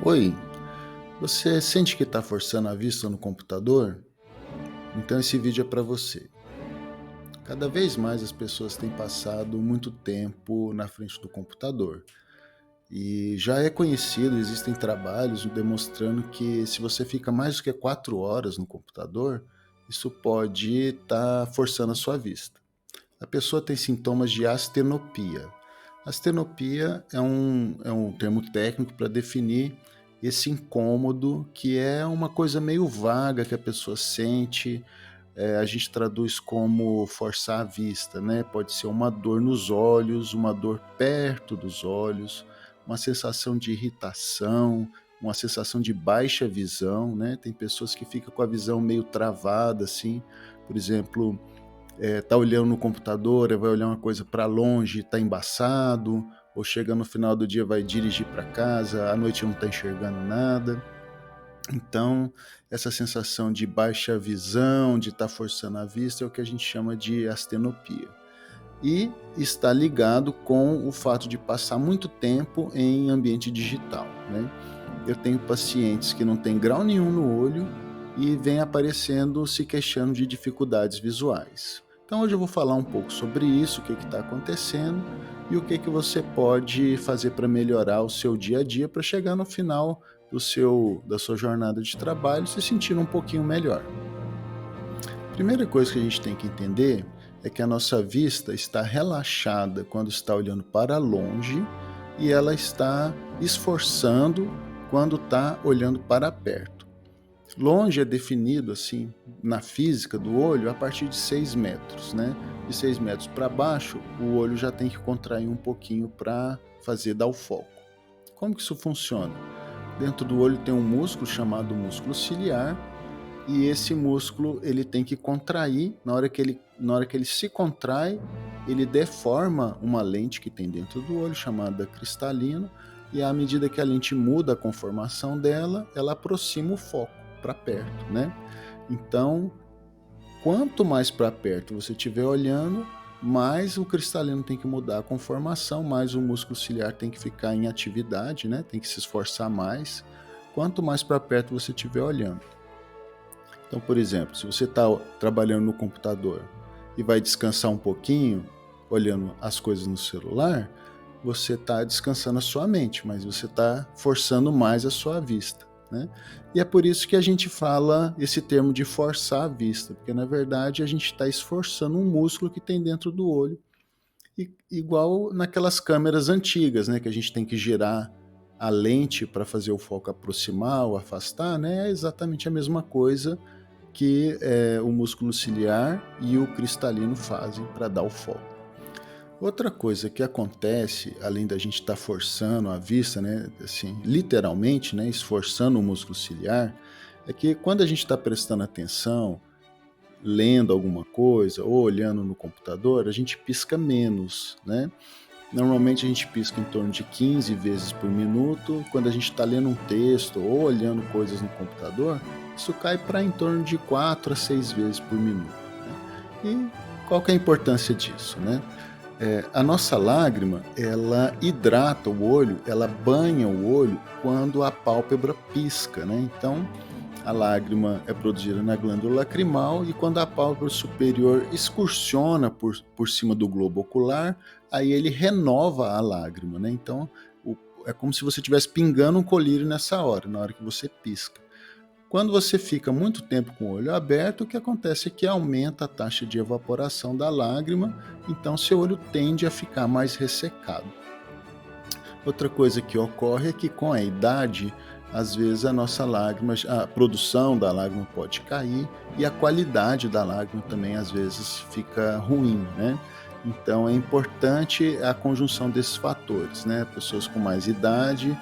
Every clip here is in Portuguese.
Oi, você sente que está forçando a vista no computador? Então esse vídeo é para você. Cada vez mais as pessoas têm passado muito tempo na frente do computador. E já é conhecido, existem trabalhos demonstrando que se você fica mais do que 4 horas no computador, isso pode estar forçando a sua vista. A pessoa tem sintomas de astenopia. Astenopia é um termo técnico para definir esse incômodo, que é uma coisa meio vaga que a pessoa sente. A gente traduz como forçar a vista, né? Pode ser uma dor nos olhos, uma dor perto dos olhos, uma sensação de irritação, uma sensação de baixa visão, né? Tem pessoas que ficam com a visão meio travada, assim. Por exemplo, tá olhando no computador, vai olhar uma coisa para longe, tá embaçado, ou chega no final do dia, vai dirigir para casa, à noite não tá enxergando nada. Então, essa sensação de baixa visão, de estar forçando a vista, é o que a gente chama de astenopia. E está ligado com o fato de passar muito tempo em ambiente digital, né? Eu tenho pacientes que não têm grau nenhum no olho e vem aparecendo se queixando de dificuldades visuais. Então hoje eu vou falar um pouco sobre isso, o que está acontecendo e o que você pode fazer para melhorar o seu dia a dia para chegar no final da sua jornada de trabalho se sentindo um pouquinho melhor. Primeira coisa que a gente tem que entender é que a nossa vista está relaxada quando está olhando para longe e ela está esforçando quando está olhando para perto. Longe é definido assim na física do olho a partir de 6 metros, né? De 6 metros para baixo, o olho já tem que contrair um pouquinho para dar o foco. Como que isso funciona? Dentro do olho tem um músculo chamado músculo ciliar, e esse músculo ele tem que contrair. Na hora que ele se contrai, ele deforma uma lente que tem dentro do olho chamada cristalino, e à medida que a lente muda a conformação dela, ela aproxima o foco para perto, né? Então, quanto mais para perto você estiver olhando, mais o cristalino tem que mudar a conformação, mais o músculo ciliar tem que ficar em atividade, né? Tem que se esforçar mais. Quanto mais para perto você estiver olhando. Então, por exemplo, se você está trabalhando no computador e vai descansar um pouquinho, olhando as coisas no celular, você está descansando a sua mente, mas você está forçando mais a sua vista, né? E é por isso que a gente fala esse termo de forçar a vista, porque na verdade a gente está esforçando um músculo que tem dentro do olho, igual naquelas câmeras antigas, né, que a gente tem que girar a lente para fazer o foco aproximar ou afastar, né? É exatamente a mesma coisa que o músculo ciliar e o cristalino fazem para dar o foco. Outra coisa que acontece, além da gente estar forçando a vista, né, assim, literalmente, né, esforçando o músculo ciliar, é que quando a gente está prestando atenção, lendo alguma coisa ou olhando no computador, a gente pisca menos, né? Normalmente a gente pisca em torno de 15 vezes por minuto. Quando a gente está lendo um texto ou olhando coisas no computador, isso cai para em torno de 4 a 6 vezes por minuto, né? E qual que é a importância disso, né? A nossa lágrima, ela hidrata o olho, ela banha o olho quando a pálpebra pisca, né? Então, a lágrima é produzida na glândula lacrimal, e quando a pálpebra superior excursiona por cima do globo ocular, aí ele renova a lágrima, né? Então, é como se você estivesse pingando um colírio nessa hora, na hora que você pisca. Quando você fica muito tempo com o olho aberto, o que acontece é que aumenta a taxa de evaporação da lágrima, então seu olho tende a ficar mais ressecado. Outra coisa que ocorre é que com a idade, às vezes a produção da lágrima pode cair e a qualidade da lágrima também às vezes fica ruim, né? Então é importante a conjunção desses fatores, né? Pessoas com mais idade,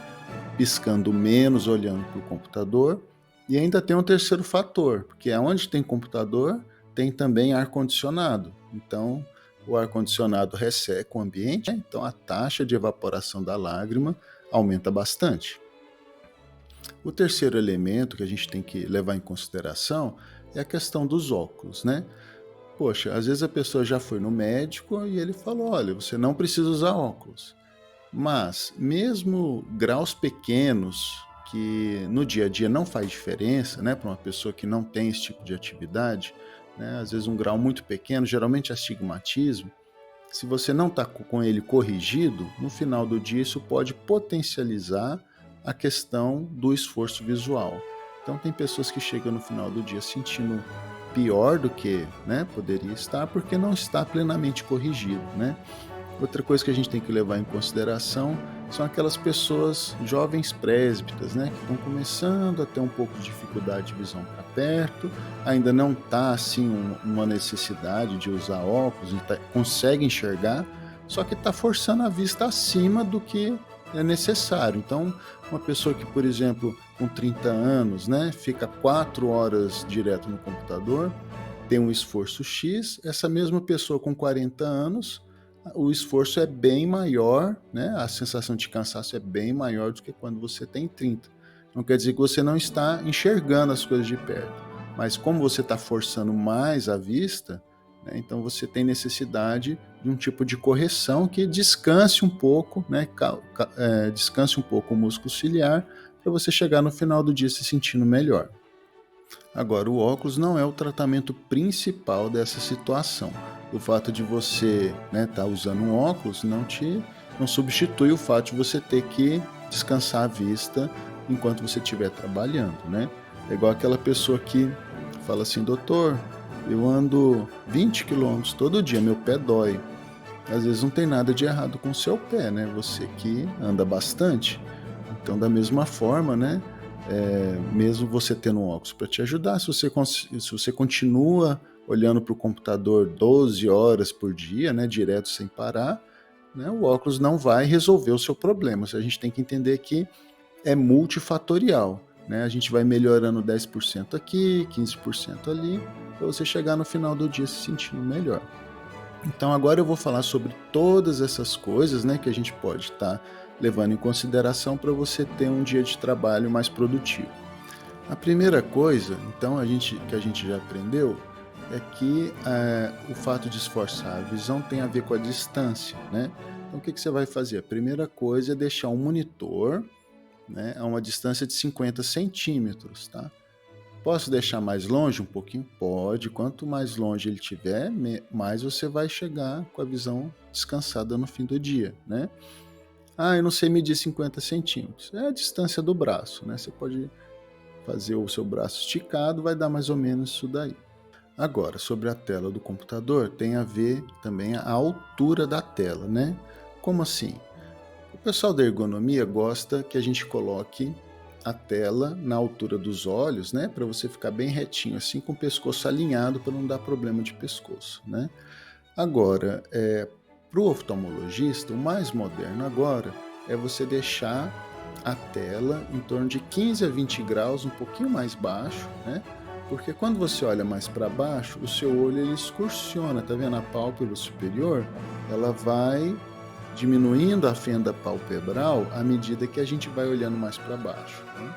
piscando menos, olhando para o computador. E ainda tem um terceiro fator, porque onde tem computador, tem também ar-condicionado. Então, o ar-condicionado resseca o ambiente, então a taxa de evaporação da lágrima aumenta bastante. O terceiro elemento que a gente tem que levar em consideração é a questão dos óculos, né? Poxa, às vezes a pessoa já foi no médico e ele falou: olha, você não precisa usar óculos. Mas, mesmo graus pequenos que no dia a dia não faz diferença, né, para uma pessoa que não tem esse tipo de atividade, né, às vezes um grau muito pequeno, geralmente astigmatismo, se você não está com ele corrigido, no final do dia isso pode potencializar a questão do esforço visual. Então tem pessoas que chegam no final do dia sentindo pior do que, né, poderia estar, porque não está plenamente corrigido, né? Outra coisa que a gente tem que levar em consideração são aquelas pessoas jovens presbitas, né, que estão começando a ter um pouco de dificuldade de visão para perto, ainda não está assim uma necessidade de usar óculos, consegue enxergar, só que está forçando a vista acima do que é necessário. Então, uma pessoa que, por exemplo, com 30 anos, né, fica 4 horas direto no computador, tem um esforço X, essa mesma pessoa com 40 anos, o esforço é bem maior, né? A sensação de cansaço é bem maior do que quando você tem 30. Não quer dizer que você não está enxergando as coisas de perto, mas como você está forçando mais a vista, né, então você tem necessidade de um tipo de correção que descanse um pouco, né, descanse um pouco o músculo ciliar, para você chegar no final do dia se sentindo melhor. Agora, o óculos não é o tratamento principal dessa situação. O fato de você tá usando um óculos não substitui o fato de você ter que descansar a vista enquanto você estiver trabalhando, né? É igual aquela pessoa que fala assim, doutor, eu ando 20 quilômetros todo dia, meu pé dói. Às vezes não tem nada de errado com o seu pé, né? Você que anda bastante. Então, da mesma forma, né? Mesmo você tendo um óculos para te ajudar, se você continua olhando para o computador 12 horas por dia, né, direto sem parar, né, o óculos não vai resolver o seu problema. A gente tem que entender que é multifatorial, né? A gente vai melhorando 10% aqui, 15% ali, para você chegar no final do dia se sentindo melhor. Então agora eu vou falar sobre todas essas coisas, né, que a gente pode estar levando em consideração para você ter um dia de trabalho mais produtivo. A primeira coisa, então, que a gente já aprendeu, é que o fato de esforçar a visão tem a ver com a distância, né? Então o que você vai fazer? A primeira coisa é deixar um monitor, né, a uma distância de 50 centímetros, tá? Posso deixar mais longe um pouquinho? Pode. Quanto mais longe ele estiver, mais você vai chegar com a visão descansada no fim do dia, né? Eu não sei medir 50 centímetros. É a distância do braço, né? Você pode fazer o seu braço esticado, vai dar mais ou menos isso daí. Agora, sobre a tela do computador, tem a ver também a altura da tela, né? Como assim? O pessoal da ergonomia gosta que a gente coloque a tela na altura dos olhos, né, para você ficar bem retinho, assim, com o pescoço alinhado, para não dar problema de pescoço, né? Agora, para o oftalmologista, o mais moderno agora é você deixar a tela em torno de 15 a 20 graus, um pouquinho mais baixo, né? Porque quando você olha mais para baixo, o seu olho ele excursiona, tá vendo? A pálpebra superior, ela vai diminuindo a fenda palpebral à medida que a gente vai olhando mais para baixo, né?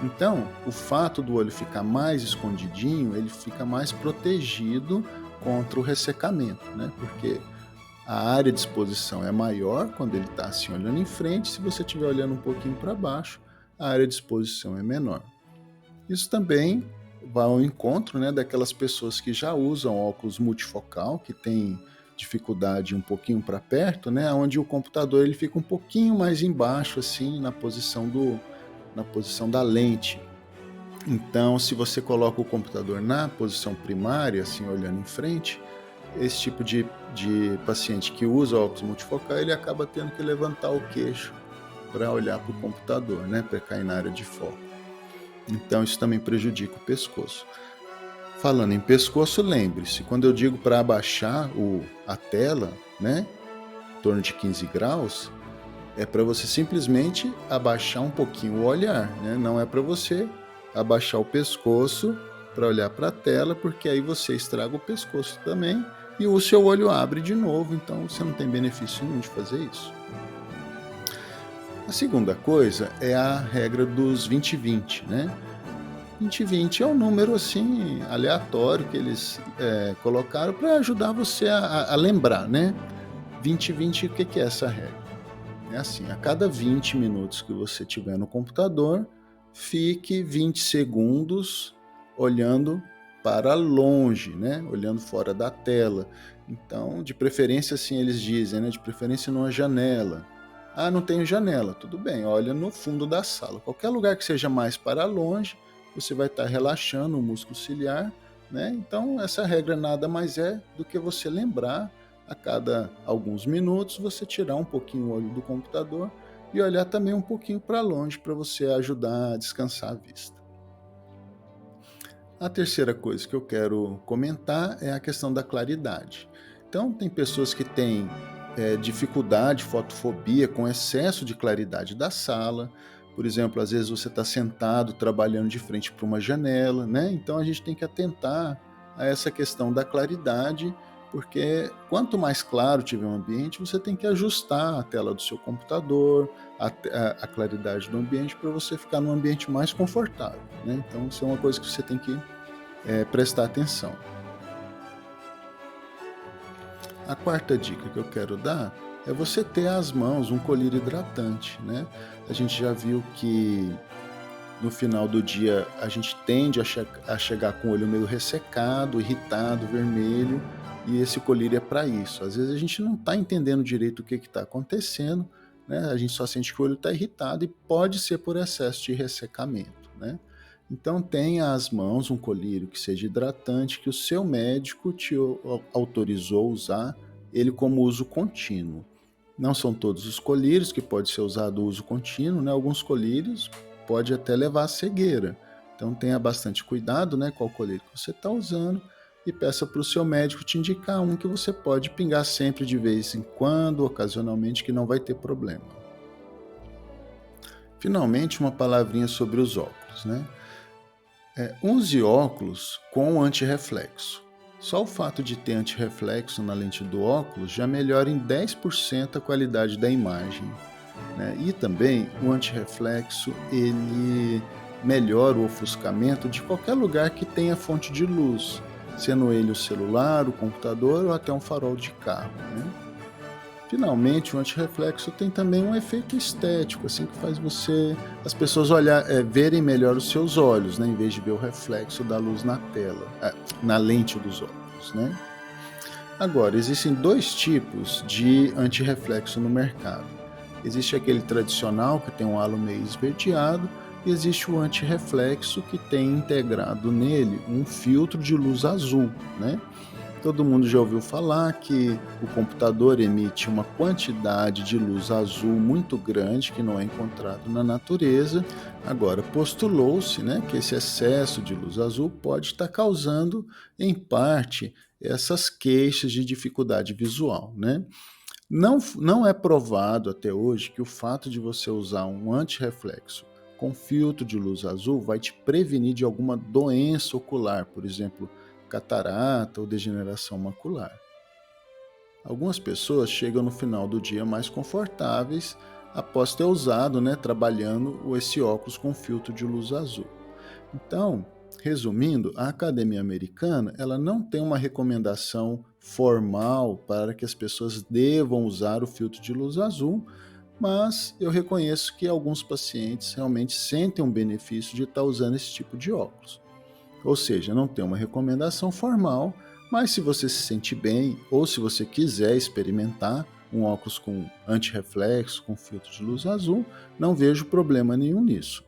Então, o fato do olho ficar mais escondidinho, ele fica mais protegido contra o ressecamento, né? Porque a área de exposição é maior quando ele está assim olhando em frente, se você estiver olhando um pouquinho para baixo, a área de exposição é menor. Isso também vai ao encontro, né, daquelas pessoas que já usam óculos multifocal, que tem dificuldade um pouquinho para perto, né, onde o computador ele fica um pouquinho mais embaixo, assim, na posição da lente. Então, se você coloca o computador na posição primária, assim, olhando em frente, esse tipo de paciente que usa óculos multifocal, ele acaba tendo que levantar o queixo para olhar para o computador, né, para cair na área de foco. Então, isso também prejudica o pescoço. Falando em pescoço, lembre-se, quando eu digo para abaixar a tela, né, em torno de 15 graus, é para você simplesmente abaixar um pouquinho o olhar, né? Não é para você abaixar o pescoço para olhar para a tela, porque aí você estraga o pescoço também e o seu olho abre de novo, então você não tem benefício nenhum de fazer isso. A segunda coisa é a regra dos 20-20, né? 20-20 é um número assim aleatório que eles colocaram para ajudar você a lembrar, né? 20-20, o que é essa regra? É assim, a cada 20 minutos que você tiver no computador, fique 20 segundos olhando para longe, né? Olhando fora da tela. Então, de preferência, assim eles dizem, né? De preferência numa janela. Ah, não tenho janela. Tudo bem, olha no fundo da sala. Qualquer lugar que seja mais para longe, você vai estar relaxando o músculo ciliar, né? Então, essa regra nada mais é do que você lembrar a cada alguns minutos, você tirar um pouquinho o olho do computador e olhar também um pouquinho para longe para você ajudar a descansar a vista. A terceira coisa que eu quero comentar é a questão da claridade. Então, tem pessoas que têm dificuldade, fotofobia, com excesso de claridade da sala. Por exemplo, às vezes você está sentado trabalhando de frente para uma janela, né? Então a gente tem que atentar a essa questão da claridade, porque quanto mais claro tiver o ambiente, você tem que ajustar a tela do seu computador, a claridade do ambiente, para você ficar num ambiente mais confortável, né? Então, isso é uma coisa que você tem que prestar atenção. A quarta dica que eu quero dar é você ter às mãos um colírio hidratante, né? A gente já viu que no final do dia a gente tende a chegar com o olho meio ressecado, irritado, vermelho, e esse colírio é para isso. Às vezes a gente não está entendendo direito o que está acontecendo, né? A gente só sente que o olho está irritado e pode ser por excesso de ressecamento, né? Então tenha às mãos um colírio que seja hidratante, que o seu médico te autorizou a usar ele como uso contínuo. Não são todos os colírios que pode ser usado uso contínuo, né? Alguns colírios pode até levar à cegueira. Então tenha bastante cuidado, né, qual colírio que você está usando e peça para o seu médico te indicar um que você pode pingar sempre de vez em quando, ocasionalmente, que não vai ter problema. Finalmente, uma palavrinha sobre os óculos, né? Use óculos com antirreflexo. Só o fato de ter antirreflexo na lente do óculos já melhora em 10% a qualidade da imagem, né? E também o antirreflexo ele melhora o ofuscamento de qualquer lugar que tenha fonte de luz, sendo ele o celular, o computador ou até um farol de carro, né? Finalmente, o antirreflexo tem também um efeito estético, assim, que faz as pessoas verem melhor os seus olhos, né, em vez de ver o reflexo da luz na tela, na lente dos óculos, né? Agora, existem dois tipos de antirreflexo no mercado. Existe aquele tradicional, que tem um halo meio esverdeado, e existe o antirreflexo, que tem integrado nele um filtro de luz azul, né? Todo mundo já ouviu falar que o computador emite uma quantidade de luz azul muito grande que não é encontrado na natureza. Agora, postulou-se, né, que esse excesso de luz azul pode estar causando, em parte, essas queixas de dificuldade visual, né? Não é provado até hoje que o fato de você usar um antirreflexo com filtro de luz azul vai te prevenir de alguma doença ocular, por exemplo, catarata ou degeneração macular. Algumas pessoas chegam no final do dia mais confortáveis após ter usado, né, trabalhando esse óculos com filtro de luz azul. Então, resumindo, a Academia Americana ela não tem uma recomendação formal para que as pessoas devam usar o filtro de luz azul, mas eu reconheço que alguns pacientes realmente sentem um benefício de estar usando esse tipo de óculos. Ou seja, não tem uma recomendação formal, mas se você se sente bem ou se você quiser experimentar um óculos com antirreflexo, com filtro de luz azul, não vejo problema nenhum nisso.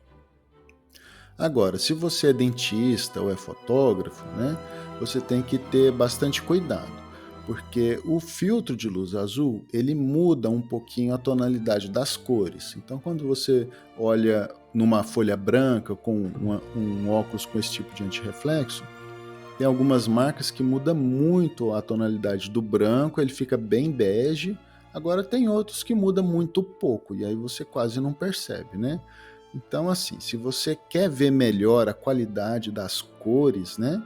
Agora, se você é dentista ou é fotógrafo, né, você tem que ter bastante cuidado, porque o filtro de luz azul, ele muda um pouquinho a tonalidade das cores. Então, quando você olha numa folha branca com um óculos com esse tipo de antirreflexo, tem algumas marcas que muda muito a tonalidade do branco, ele fica bem bege. Agora tem outros que muda muito pouco, e aí você quase não percebe, né? Então, assim, se você quer ver melhor a qualidade das cores, né?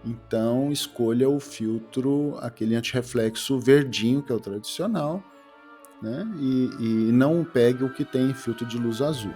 Então, escolha o filtro, aquele antirreflexo verdinho, que é o tradicional, né? E não pegue o que tem filtro de luz azul.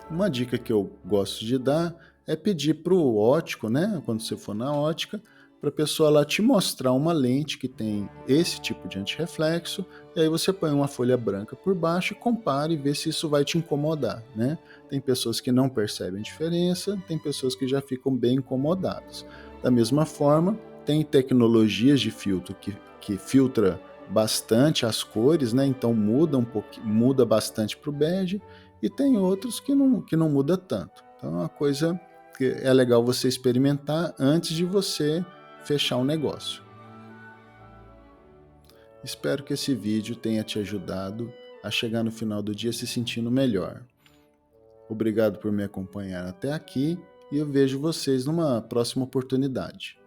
Uma dica que eu gosto de dar é pedir para o ótico, né? Quando você for na ótica, para a pessoa lá te mostrar uma lente que tem esse tipo de antirreflexo, e aí você põe uma folha branca por baixo e compara e vê se isso vai te incomodar, né? Tem pessoas que não percebem diferença, tem pessoas que já ficam bem incomodadas. Da mesma forma, tem tecnologias de filtro que filtra bastante as cores, né? Então muda bastante para o bege, e tem outros que não muda tanto. Então é uma coisa que é legal você experimentar antes de você fechar um negócio. Espero que esse vídeo tenha te ajudado a chegar no final do dia se sentindo melhor. Obrigado por me acompanhar até aqui e eu vejo vocês numa próxima oportunidade.